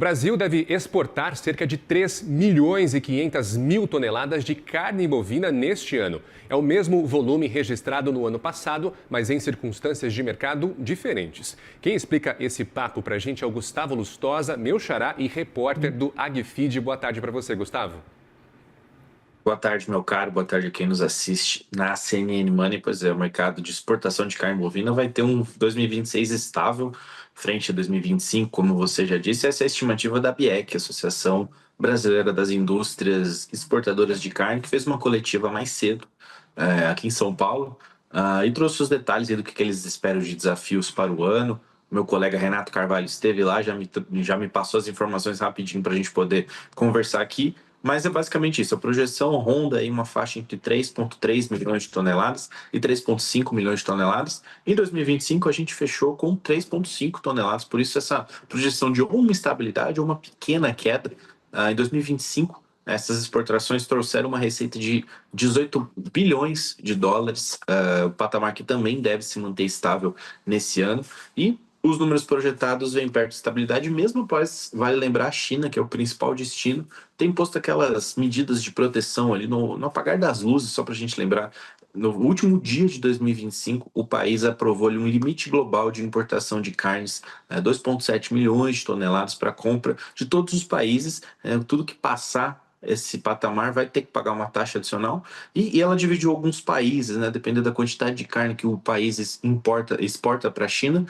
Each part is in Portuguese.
Brasil deve exportar cerca de 3 milhões e 500 mil toneladas de carne bovina neste ano. É o mesmo volume registrado no ano passado, mas em circunstâncias de mercado diferentes. Quem explica esse papo para a gente é o Gustavo Lustosa, meu xará e repórter do AgFeed. Boa tarde para você, Gustavo. Boa tarde, meu caro. Boa tarde a quem nos assiste na CNN Money. Pois é, o mercado de exportação de carne bovina vai ter um 2026 estável frente a 2025, como você já disse. Essa é a estimativa da ABEC, Associação Brasileira das Indústrias Exportadoras de Carne, que fez uma coletiva mais cedo aqui em São Paulo e trouxe os detalhes aí do que eles esperam de desafios para o ano. Meu colega Renato Carvalho esteve lá, já me passou as informações rapidinho para a gente poder conversar aqui. Mas é basicamente isso. A projeção ronda aí uma faixa entre 3,3 milhões de toneladas e 3,5 milhões de toneladas. Em 2025, a gente fechou com 3,5 toneladas. Por isso, essa projeção de uma estabilidade ou uma pequena queda. Em 2025, essas exportações trouxeram uma receita de 18 bilhões de dólares, o patamar que também deve se manter estável nesse ano. E os números projetados vêm perto de estabilidade, mesmo após, vale lembrar, a China, que é o principal destino, tem posto aquelas medidas de proteção ali no apagar das luzes, só para a gente lembrar. No último dia de 2025, o país aprovou ali um limite global de importação de carnes, 2,7 milhões de toneladas para compra de todos os países. Tudo que passar esse patamar vai ter que pagar uma taxa adicional, e ela dividiu alguns países, né? Dependendo da quantidade de carne que o país exporta para a China,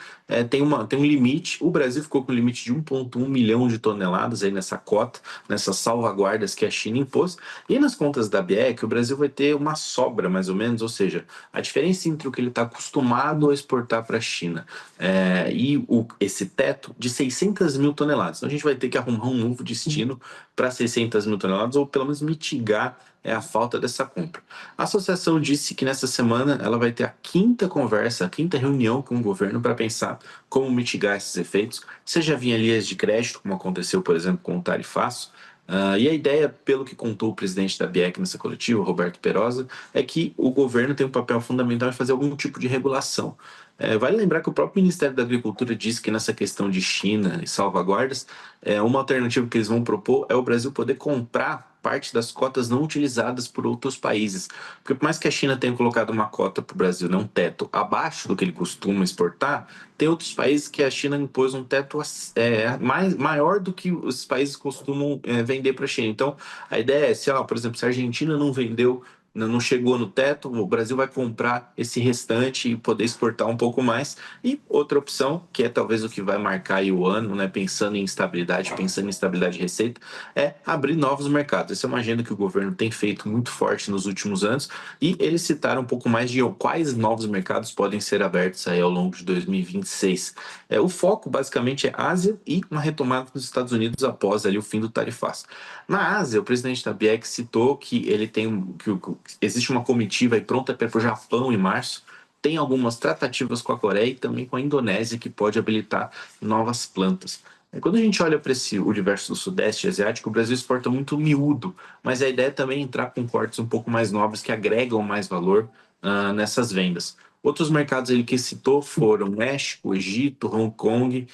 tem um limite. O Brasil ficou com um limite de 1,1 milhão de toneladas aí nessa cota, nessas salvaguardas que a China impôs. E nas contas da BEC, o Brasil vai ter uma sobra, mais ou menos, ou seja, a diferença entre o que ele está acostumado a exportar para a China esse teto de 600 mil toneladas. Então a gente vai ter que arrumar um novo destino para 600 mil toneladas, ou pelo menos mitigar a falta dessa compra. A associação disse que nessa semana ela vai ter a quinta reunião com o governo para pensar como mitigar esses efeitos, seja via linhas de crédito, como aconteceu, por exemplo, com o tarifaço. E a ideia, pelo que contou o presidente da BIEC nessa coletiva, Roberto Perosa, é que o governo tem um papel fundamental em fazer algum tipo de regulação. Vale lembrar que o próprio Ministério da Agricultura disse que nessa questão de China e salvaguardas, uma alternativa que eles vão propor é o Brasil poder comprar parte das cotas não utilizadas por outros países. Porque por mais que a China tenha colocado uma cota para o Brasil, né, um teto abaixo do que ele costuma exportar, tem outros países que a China impôs um teto maior do que os países costumam vender para a China. Então, a ideia é, por exemplo, se a Argentina não vendeu, não chegou no teto, o Brasil vai comprar esse restante e poder exportar um pouco mais. E outra opção, que é talvez o que vai marcar aí o ano, né, pensando em estabilidade de receita, é abrir novos mercados. Essa é uma agenda que o governo tem feito muito forte nos últimos anos, e eles citaram um pouco mais de quais novos mercados podem ser abertos aí ao longo de 2026. O foco basicamente é Ásia e uma retomada dos Estados Unidos após ali o fim do tarifaço. Na Ásia, o presidente da BIEC citou que ele existe uma comitiva aí pronta para ir para o Japão em março. Tem algumas tratativas com a Coreia e também com a Indonésia que pode habilitar novas plantas. Quando a gente olha para esse universo do Sudeste Asiático, o Brasil exporta muito miúdo, mas a ideia é também entrar com cortes um pouco mais nobres que agregam mais valor nessas vendas. Outros mercados ele que citou foram México, Egito, Hong Kong,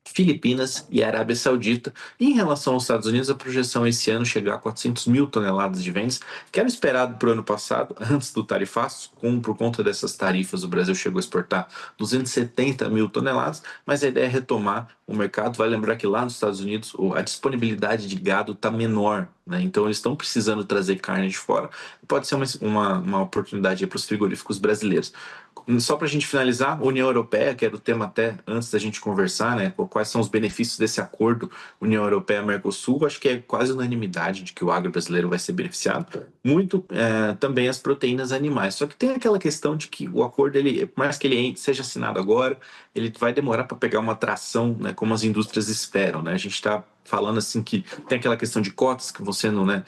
Filipinas e Arábia Saudita. E em relação aos Estados Unidos, a projeção esse ano chegar a 400 mil toneladas de vendas, que era esperado para o ano passado, antes do tarifaço. Por conta dessas tarifas, o Brasil chegou a exportar 270 mil toneladas, mas a ideia é retomar o mercado. Vai lembrar que lá nos Estados Unidos a disponibilidade de gado está menor, né? Então eles estão precisando trazer carne de fora. Pode ser uma oportunidade para os frigoríficos brasileiros. Só para a gente finalizar, a União Europeia, que era o tema até antes da gente conversar, né? Quais são os benefícios desse acordo União Europeia-Mercosul? Acho que é quase unanimidade de que o agro brasileiro vai ser beneficiado. Muito também as proteínas animais. Só que tem aquela questão de que o acordo, por mais que ele seja assinado agora, ele vai demorar para pegar uma tração, né, como as indústrias esperam, né? A gente está falando assim que tem aquela questão de cotas que vão sendo, né,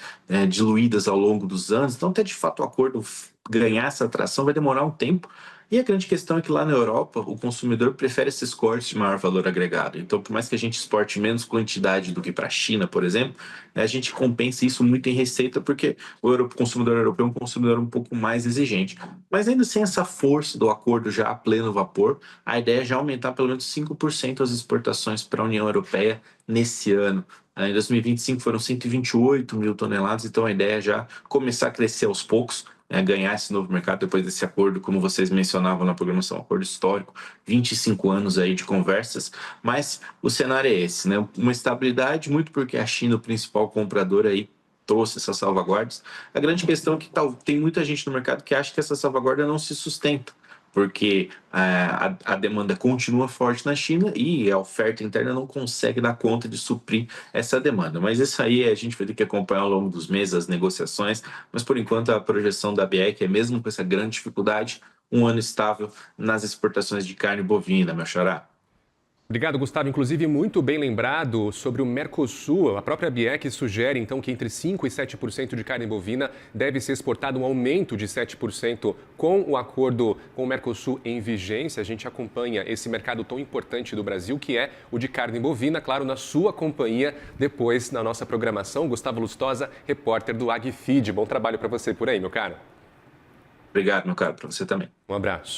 diluídas ao longo dos anos. Então, até de fato o acordo ganhar essa atração vai demorar um tempo. E a grande questão é que lá na Europa, o consumidor prefere esses cortes de maior valor agregado. Então, por mais que a gente exporte menos quantidade do que para a China, por exemplo, né, a gente compensa isso muito em receita, porque o consumidor europeu é um consumidor um pouco mais exigente. Mas ainda sem essa força do acordo já a pleno vapor, a ideia é já aumentar pelo menos 5% as exportações para a União Europeia nesse ano. Em 2025 foram 128 mil toneladas, então a ideia é já começar a crescer aos poucos, ganhar esse novo mercado depois desse acordo, como vocês mencionavam na programação, um acordo histórico, 25 anos aí de conversas, mas o cenário é esse, né? Uma estabilidade, muito porque a China, o principal comprador aí, trouxe essas salvaguardas. A grande questão é que tem muita gente no mercado que acha que essa salvaguarda não se sustenta, porque a demanda continua forte na China e a oferta interna não consegue dar conta de suprir essa demanda. Mas isso aí a gente vai ter que acompanhar ao longo dos meses as negociações, mas por enquanto a projeção da BIEC é mesmo com essa grande dificuldade, um ano estável nas exportações de carne bovina, meu xará. Obrigado, Gustavo. Inclusive, muito bem lembrado sobre o Mercosul. A própria BIEC sugere, então, que entre 5% e 7% de carne bovina deve ser exportado, um aumento de 7% com o acordo com o Mercosul em vigência. A gente acompanha esse mercado tão importante do Brasil, que é o de carne bovina, claro, na sua companhia, depois na nossa programação. Gustavo Lustosa, repórter do AgFeed. Bom trabalho para você por aí, meu caro. Obrigado, meu caro, para você também. Um abraço.